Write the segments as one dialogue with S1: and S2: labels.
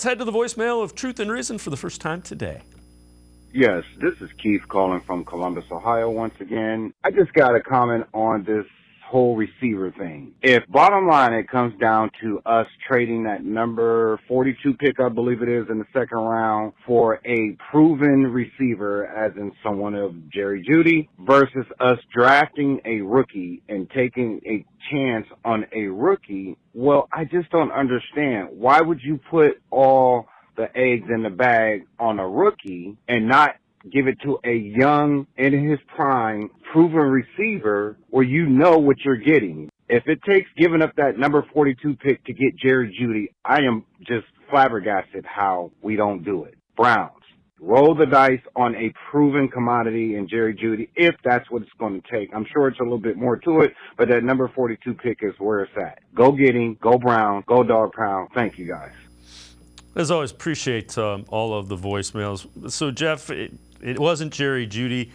S1: Let's head to the voicemail of Truth and Reason for the first time today.
S2: Yes, this is Keith calling from Columbus, Ohio once again. I just got a comment on this whole receiver thing. If bottom line it comes down to us trading that number 42 pick, I believe it is, in the second round for a proven receiver, as in someone of Jerry Jeudy, versus us drafting a rookie and taking a chance on a rookie, well, I just don't understand. Why would you put all the eggs in the bag on a rookie and not give it to a young, in his prime, proven receiver where you know what you're getting? If it takes giving up that number 42 pick to get Jerry Jeudy, I am just flabbergasted how we don't do it. Browns, roll the dice on a proven commodity in Jerry Jeudy, if that's what it's going to take. I'm sure it's a little bit more to it, but that number 42 pick is where it's at. Go get him. Go Brown. Go Dog Pound. Thank you, guys.
S1: As always, appreciate all of the voicemails. So, Jeff, it wasn't Jerry Jeudy.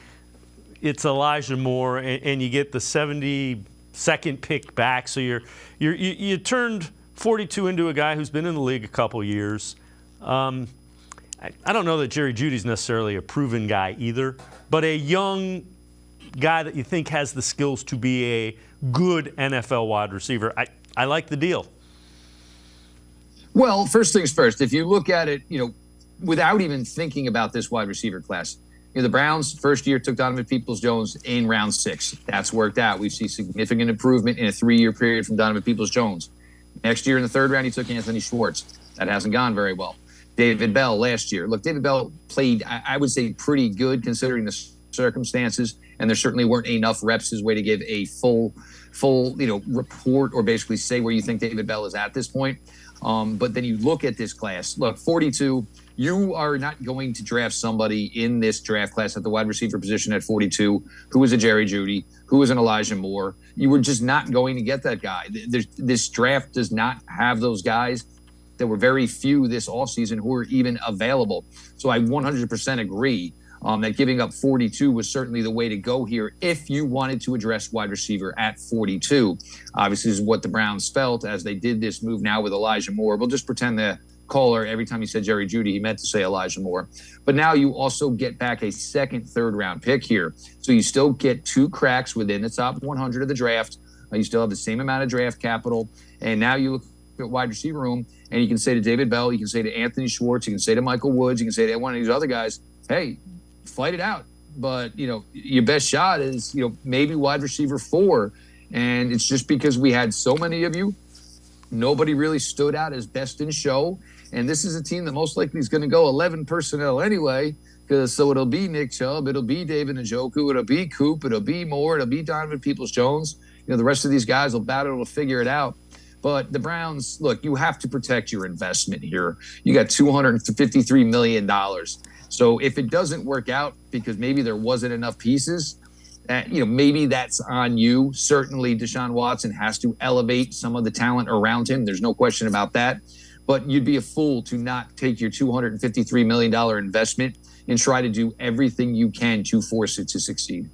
S1: It's Elijah Moore, and you get the 72nd pick back. So you turned 42 into a guy who's been in the league a couple years. I don't know that Jerry Jeudy's necessarily a proven guy either, but a young guy that you think has the skills to be a good NFL wide receiver. I like the deal.
S3: Well, first things first, if you look at it, without even thinking about this wide receiver class, the Browns first year took Donovan Peoples-Jones in round 6. That's worked out. We see significant improvement in a 3-year period from Donovan Peoples-Jones. Next year in the 3rd round, he took Anthony Schwartz. That hasn't gone very well. David Bell last year. Look, David Bell played, I would say, pretty good considering the circumstances, and there certainly weren't enough reps his way to give a full report or basically say where you think David Bell is at this point. But then you look at this class. Look, 42, you are not going to draft somebody in this draft class at the wide receiver position at 42 who is a Jerry Jeudy, who is an Elijah Moore. You were just not going to get that guy. This draft does not have those guys. There were very few this offseason who were even available. So I 100% agree that giving up 42 was certainly the way to go here if you wanted to address wide receiver at 42. Obviously, this is what the Browns felt as they did this move now with Elijah Moore. We'll just pretend the caller, every time he said Jerry Jeudy, he meant to say Elijah Moore. But now you also get back a 2nd, 3rd round pick here. So you still get 2 cracks within the top 100 of the draft. You still have the same amount of draft capital. And now you look at wide receiver room, and you can say to David Bell, you can say to Anthony Schwartz, you can say to Michael Woods, you can say to one of these other guys, hey, fight it out. But, your best shot is, maybe wide receiver 4. And it's just because we had so many of you, nobody really stood out as best in show. And this is a team that most likely is going to go 11 personnel anyway, so it'll be Nick Chubb, it'll be David Njoku, it'll be Coop, it'll be Moore, it'll be Donovan Peoples-Jones. The rest of these guys will battle to figure it out. But the Browns, look, you have to protect your investment here. You got $253 million. So if it doesn't work out because maybe there wasn't enough pieces, maybe that's on you. Certainly Deshaun Watson has to elevate some of the talent around him. There's no question about that. But you'd be a fool to not take your $253 million investment and try to do everything you can to force it to succeed.